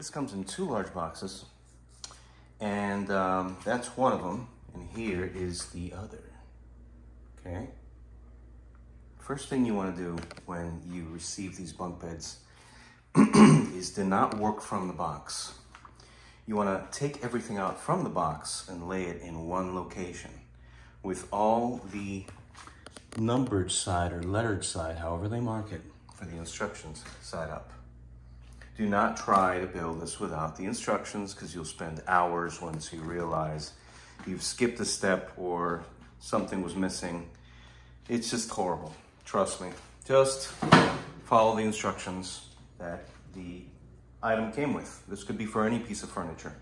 This comes in 2 large boxes, and that's one of them, and here is the other, okay? First thing you want to do when you receive these bunk beds is to not work from the box. You want to take everything out from the box and lay it in one location with all the numbered side or lettered side, however they mark it, for the instructions side up. Do not try to build this without the instructions, because you'll spend hours once you realize you've skipped a step or something was missing. It's just horrible. Trust me. Just follow the instructions that the item came with. This could be for any piece of furniture.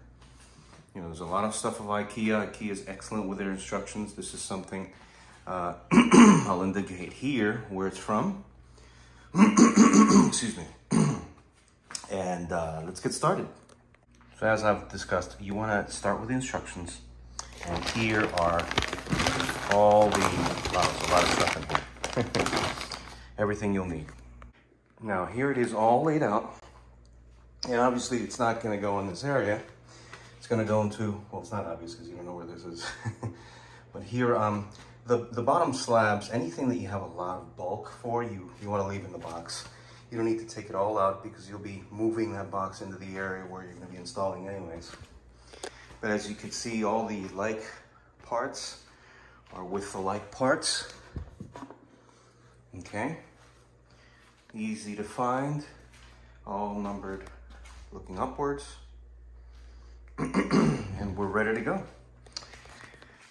You know, there's a lot of stuff of IKEA. IKEA is excellent with their instructions. This is something I'll indicate here where it's from. Excuse me. And let's get started. So as I've discussed, you want to start with the instructions. And here are all the, wow, there's a lot of stuff in here. Everything you'll need. Now here it is all laid out. And obviously it's not going to go in this area. It's going to go into, well, it's not obvious because you don't know where this is. But here, the bottom slabs, anything that you have a lot of bulk for, you want to leave in the box. You don't need to take it all out because you'll be moving that box into the area where you're going to be installing anyways. But as you can see, all the like parts are with the like parts. Okay. Easy to find, all numbered looking upwards. And we're ready to go.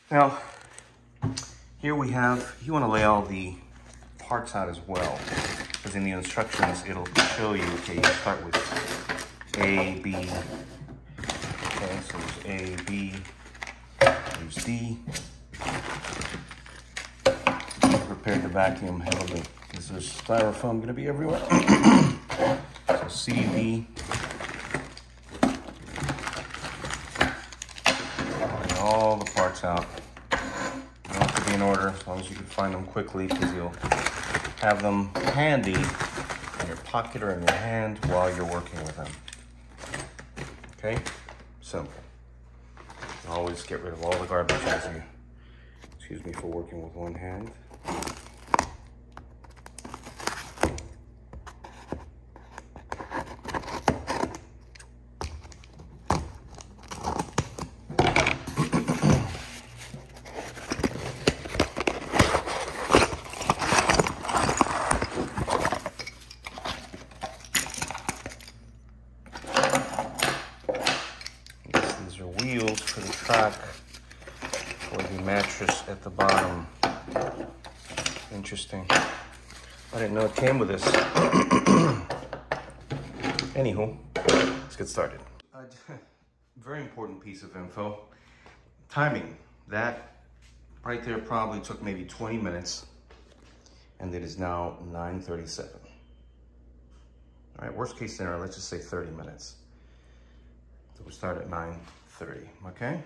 Now, here we have, you want to lay all the parts out as well, because in the instructions it'll show you, okay, you start with A, B, okay, so there's A, B, there's D. Prepared to vacuum heavily, because there's styrofoam going to be everywhere. So C, D. All the parts out. They don't have to be in order, as long as you can find them quickly, because you'll have them handy in your pocket or in your hand while you're working with them. Okay? Simple. Always get rid of all the garbage as you, excuse me for working with one hand. Wheels for the track for the mattress at the bottom. Interesting. I didn't know it came with this. Anywho, let's get started. Very important piece of info. Timing. That right there probably took maybe 20 minutes, and it is now 9:37. All right, worst case scenario, let's just say 30 minutes. So we start at 9:30, okay?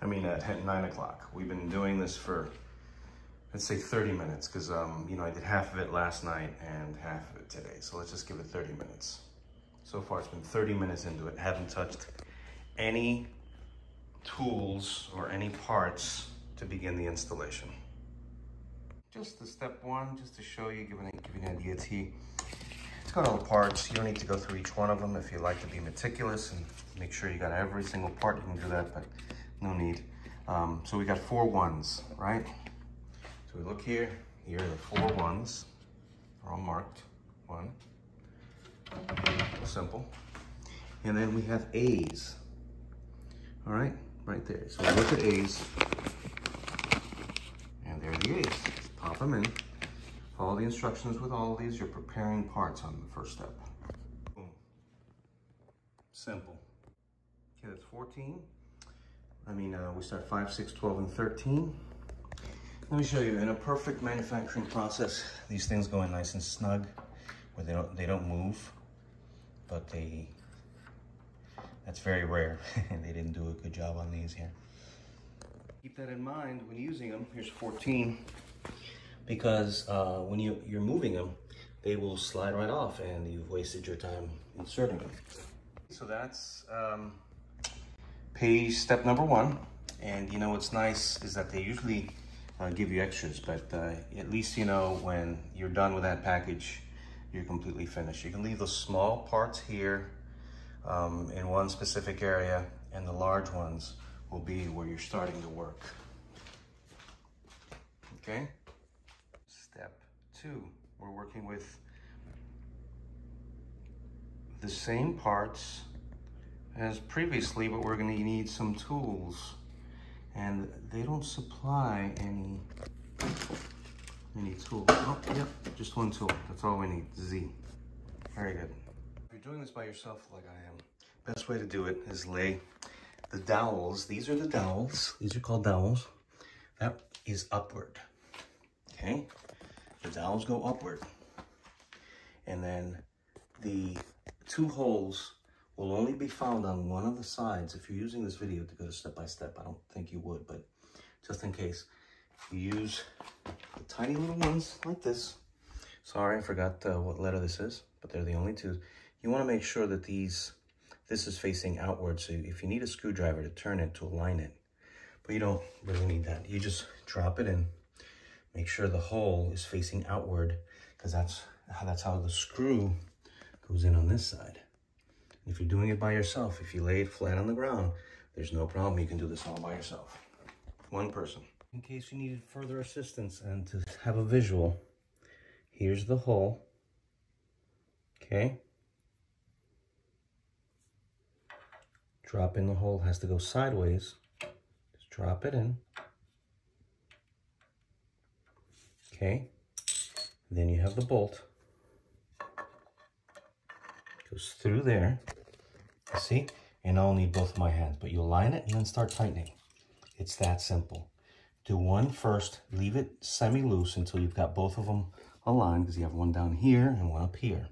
I mean at 9 o'clock. We've been doing this for, let's say 30 minutes, because you know, I did half of it last night and half of it today. So let's just give it 30 minutes. So far it's been 30 minutes into it. Haven't touched any tools or any parts to begin the installation. Just the step one, just to show you, give you an idea. It's got all the parts. You don't need to go through each one of them. If you like to be meticulous and make sure you got every single part, you can do that, but no need. So we got 4 ones, right? So we look here. Here are the 4 ones. They're all marked. 1. Simple. And then we have A's. All right, right there. So we look at A's. And there are the A's. Pop them in. Follow the instructions with all of these. You're preparing parts on the first step. Boom. Simple. Okay, that's 14. We start 5, 6, 12, and 13. Let me show you. In a perfect manufacturing process, these things go in nice and snug, where they don't move, but that's very rare. They didn't do a good job on these here. Keep that in mind when using them. Here's 14. Because when you're moving them, they will slide right off and you've wasted your time inserting them. So that's page step number 1. And you know what's nice is that they usually give you extras, but at least you know when you're done with that package, you're completely finished. You can leave those small parts here in one specific area, and the large ones will be where you're starting to work. Okay? Step 2, we're working with the same parts as previously, but we're going to need some tools, and they don't supply any tools. Oh, yep, just one tool. That's all we need. Z. Very good. If you're doing this by yourself like I am, best way to do it is lay the dowels. These are the dowels. These are called dowels. That is upward. Okay? The dowels go upward. And then the 2 holes will only be found on one of the sides. If you're using this video to go step by step, I don't think you would, but just in case, you use the tiny little ones like this. Sorry, I forgot what letter this is, but they're the only 2. You want to make sure that this is facing outward, so if you need a screwdriver to turn it to align it, but you don't really need that. You just drop it in, make sure the hole is facing outward, because that's how the screw goes in on this side. If you're doing it by yourself, if you lay it flat on the ground, there's no problem. You can do this all by yourself. One person. In case you needed further assistance and to have a visual, here's the hole. Okay. Drop in the hole, has to go sideways. Just drop it in. Okay. Then you have the bolt. Goes through there. You see? And I'll need both of my hands, but you align it and then start tightening. It's that simple. Do one first, leave it semi-loose until you've got both of them aligned, because you have one down here and one up here.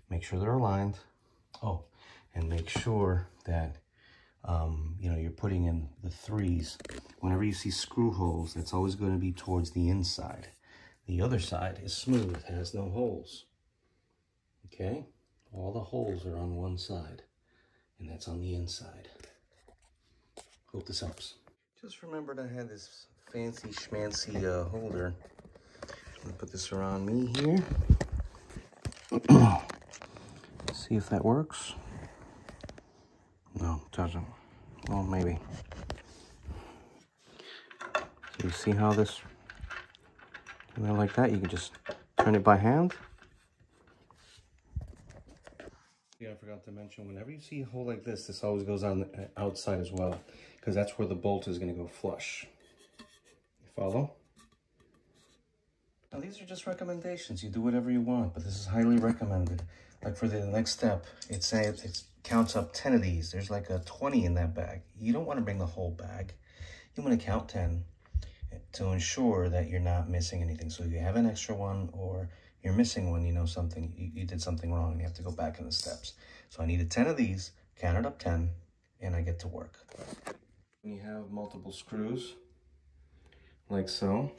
Make sure they're aligned. Oh, and make sure that you know, you're putting in the 3s. Whenever you see screw holes, that's always going to be towards the inside. The other side is smooth, has no holes. Okay? All the holes are on one side, and that's on the inside. Hope this helps. Just remembered I had this fancy schmancy holder. I'm gonna put this around me here. See if that works. No, it doesn't. Well, maybe. So you see how this, like that, you can just turn it by hand. Yeah, I forgot to mention, whenever you see a hole like this always goes on the outside as well, because that's where the bolt is going to go flush. You follow? Now, these are just recommendations. You do whatever you want, but this is highly recommended. Like for the next step, it counts up 10 of these. There's like a 20 in that bag. You don't want to bring the whole bag. You want to count 10 to ensure that you're not missing anything. So if you have an extra one or you're missing one, you know something, you did something wrong and you have to go back in the steps. So I needed 10 of these, counted up 10, and I get to work. When you have multiple screws, like so,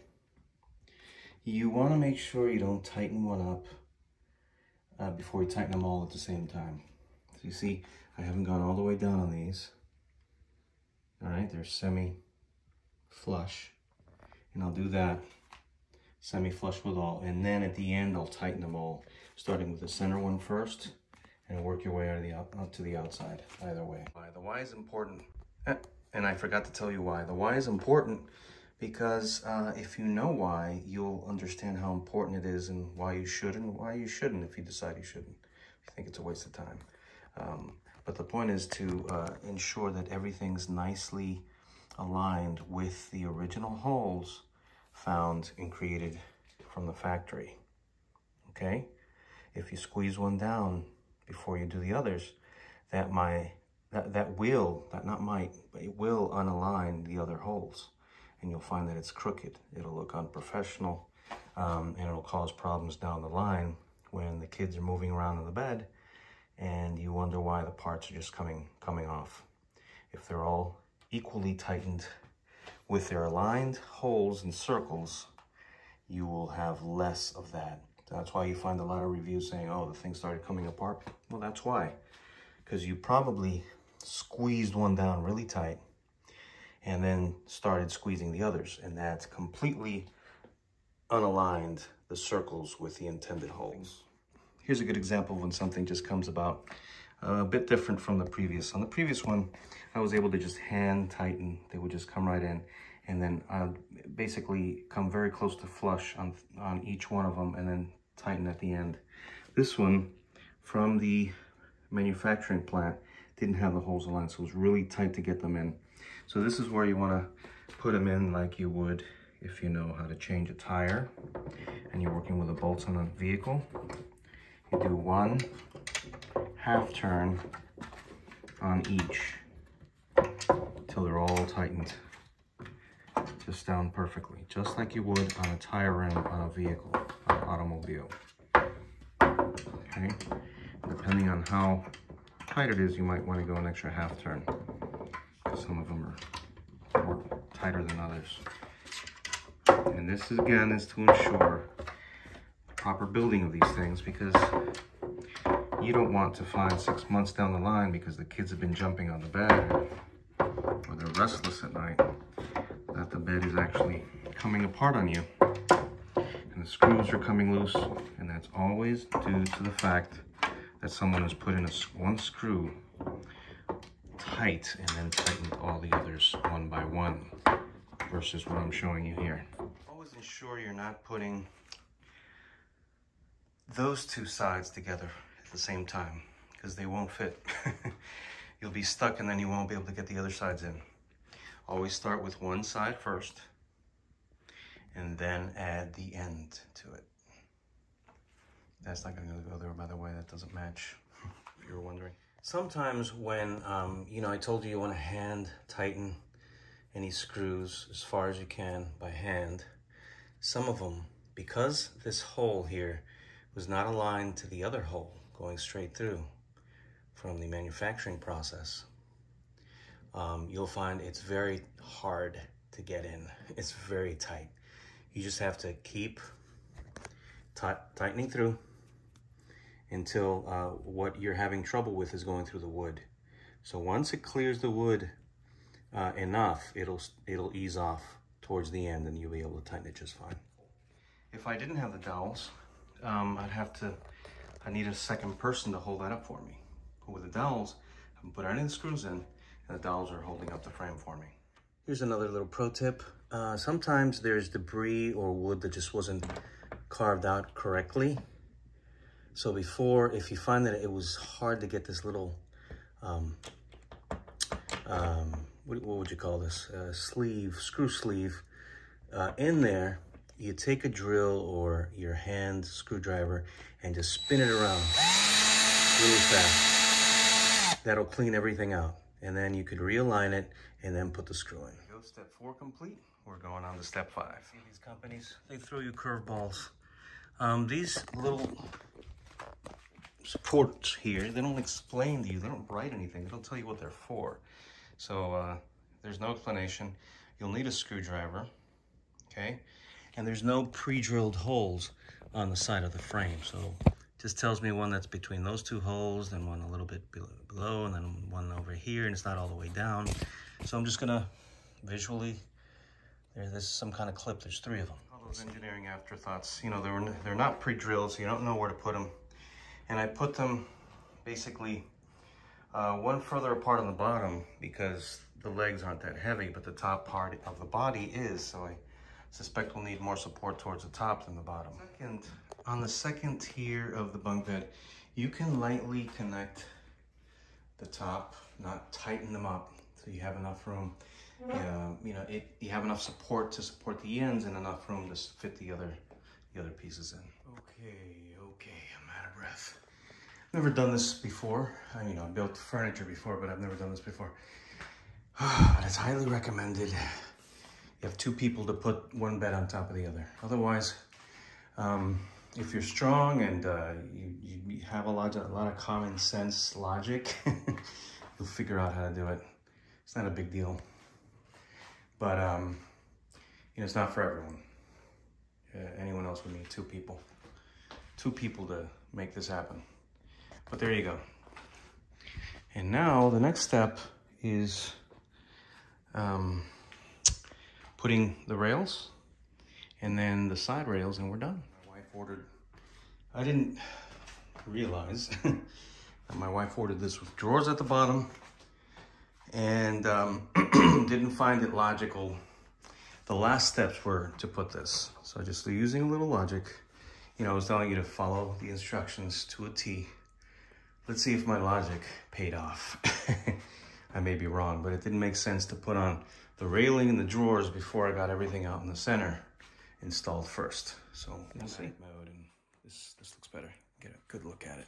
you want to make sure you don't tighten one up before you tighten them all at the same time. So you see, I haven't gone all the way down on these. All right, they're semi-flush, and I'll do that semi-flush with all, and then at the end I'll tighten them all, starting with the center one first, and work your way out to the outside. Either way, the why is important, and I forgot to tell you why. The why is important because if you know why, you'll understand how important it is and why you should and why you shouldn't if you decide you shouldn't. If you think it's a waste of time. But the point is to ensure that everything's nicely aligned with the original holes found and created from the factory. Okay? If you squeeze one down before you do the others, it will unalign the other holes, and you'll find that it's crooked. It'll look unprofessional, and it'll cause problems down the line when the kids are moving around in the bed and you wonder why the parts are just coming off. If they're all equally tightened with their aligned holes and circles, you will have less of that. That's why you find a lot of reviews saying, oh, the thing started coming apart. Well, that's why. because you probably squeezed one down really tight and then started squeezing the others, and that's completely unaligned the circles with the intended holes. Here's a good example of when something just comes about a bit different from the previous. On the previous one, I was able to just hand tighten. They would just come right in, and then basically come very close to flush on each one of them and then tighten at the end. This one, from the manufacturing plant, didn't have the holes aligned, so it was really tight to get them in. So this is where you want to put them in like you would if you know how to change a tire and you're working with the bolts on a vehicle. You do 1 half turn on each till they're all tightened just down perfectly, just like you would on a tire rim on a vehicle, on an automobile. Okay, depending on how tight it is, you might want to go an extra half turn. Some of them are more tighter than others. And this is, again, is to ensure the proper building of these things, because you don't want to find 6 months down the line, because the kids have been jumping on the bed or they're restless at night, that the bed is actually coming apart on you and the screws are coming loose, and that's always due to the fact that someone has put in one screw tight and then tightened all the others one by one, versus what I'm showing you here. Always ensure you're not putting those two sides together at the same time, because they won't fit. You'll be stuck and then you won't be able to get the other sides in. Always start with one side first and then add the end to it. That's not going to go there, by the way. That doesn't match, if you were wondering. Sometimes when, you know, I told you want to hand tighten any screws as far as you can by hand. Some of them, because this hole here was not aligned to the other hole going straight through from the manufacturing process, you'll find it's very hard to get in. It's very tight. You just have to keep tightening through until what you're having trouble with is going through the wood. So once it clears the wood enough, it'll ease off towards the end, and you'll be able to tighten it just fine. If I didn't have the dowels, I need a second person to hold that up for me. But with the dowels, I can put any of the screws in, and the dowels are holding up the frame for me. Here's another little pro tip. Sometimes there's debris or wood that just wasn't carved out correctly. So before, if you find that it was hard to get this little, what would you call this? Screw sleeve in there, you take a drill or your hand screwdriver and just spin it around really fast. That'll clean everything out. And then you could realign it and then put the screw in. Go step 4 complete. We're going on to step 5. See, these companies, they throw you curveballs. These little supports here, they don't explain to you, they don't write anything, they don't tell you what they're for. So there's no explanation. You'll need a screwdriver, okay? And there's no pre-drilled holes on the side of the frame. So just tells me one that's between those two holes, then one a little bit below, and then one over here, and it's not all the way down. So I'm just gonna visually, this is some kind of clip, there's 3 of them. All those engineering afterthoughts, you know, they're not pre-drilled, so you don't know where to put them. And I put them basically one further apart on the bottom because the legs aren't that heavy, but the top part of the body is, so I suspect we'll need more support towards the top than the bottom. On the second tier of the bunk bed, you can lightly connect the top, not tighten them up, so you have enough room. You know, you have enough support to support the ends and enough room to fit the other pieces in. Okay, I'm out of breath. Never done this before. You know, I built furniture before, but I've never done this before. But it's highly recommended. You have 2 people to put one bed on top of the other. Otherwise, if you're strong and you have a lot of common sense logic, you'll figure out how to do it. It's not a big deal. But, you know, it's not for everyone. Anyone else would need 2 people. 2 people to make this happen. But there you go. And now the next step is putting the rails and then the side rails, and we're done. My wife ordered, I didn't realize that my wife ordered this with drawers at the bottom, and didn't find it logical. The last steps were to put this. So just using a little logic, you know, I was telling you to follow the instructions to a T. Let's see if my logic paid off. I may be wrong, but it didn't make sense to put on the railing and the drawers before I got everything out in the center installed first. So we'll see. Mode, and this looks better. Get a good look at it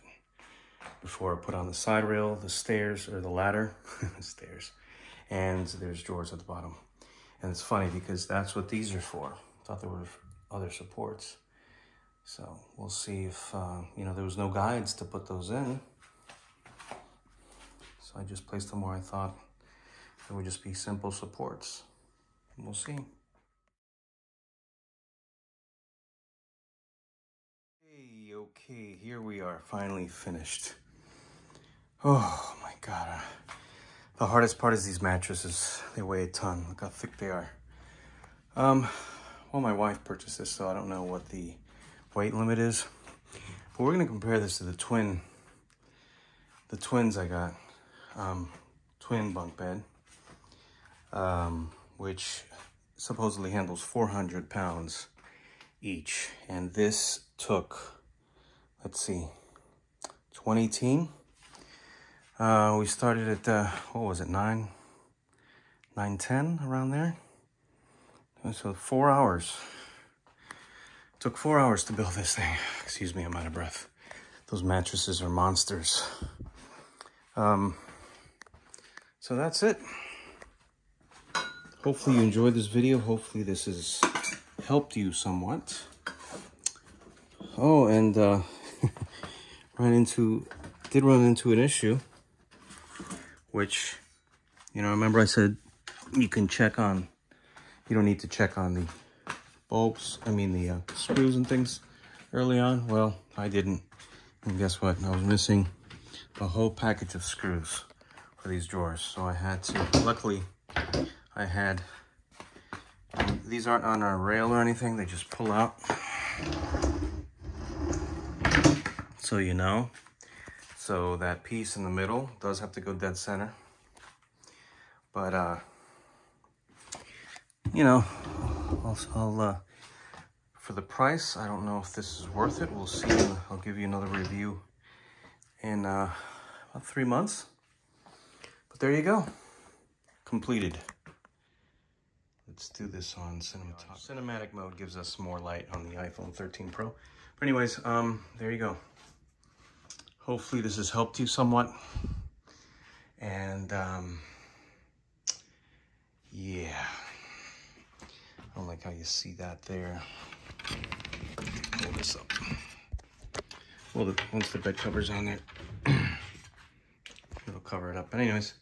before I put on the side rail, the stairs, or the ladder, stairs, and there's drawers at the bottom. And it's funny because that's what these are for. I thought there were other supports. So we'll see if, you know, there was no guides to put those in. So I just placed them where I thought it would just be simple supports. We'll see. Okay, here we are, finally finished. Oh my God. The hardest part is these mattresses. They weigh a ton. Look how thick they are. Well, my wife purchased this, so I don't know what the weight limit is. But we're gonna compare this to the twins I got. Twin bunk bed, which supposedly handles 400 pounds each. And this took, let's see, 2018. We started at, what was it, 9:10, around there. So 4 hours. It took 4 hours to build this thing. Excuse me, I'm out of breath. Those mattresses are monsters. So that's it. Hopefully you enjoyed this video. Hopefully this has helped you somewhat. Oh, and did run into an issue, which, you know, remember I said you can check on, you don't need to check on the bolts, the screws and things early on. Well, I didn't. And guess what? I was missing a whole package of screws for these drawers. So I had to, luckily I had, these aren't on a rail or anything. They just pull out. So you know. So that piece in the middle does have to go dead center. But, you know, I'll for the price, I don't know if this is worth it. We'll see. I'll give you another review in about 3 months. But there you go. Completed. Let's do this on cinematography. Cinematic mode gives us more light on the iPhone 13 Pro. But anyways, there you go. Hopefully this has helped you somewhat. And yeah. I don't like how you see that there. Hold this up. Well, once the bed cover's on there, it'll cover it up. But anyways,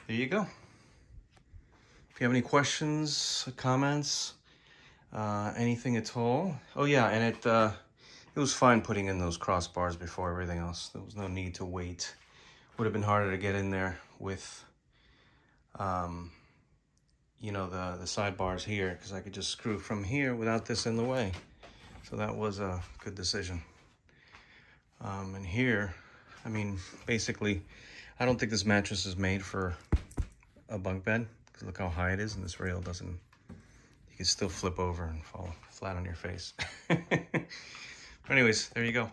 there you go. If you have any questions, comments, anything at all. Oh yeah, and it was fine putting in those crossbars before everything else. There was no need to wait. Would have been harder to get in there with, you know, the sidebars here, because I could just screw from here without this in the way. So that was a good decision. And here, I mean, basically, I don't think this mattress is made for a bunk bed, because look how high it is, and this rail doesn't, you can still flip over and fall flat on your face. But anyways, there you go.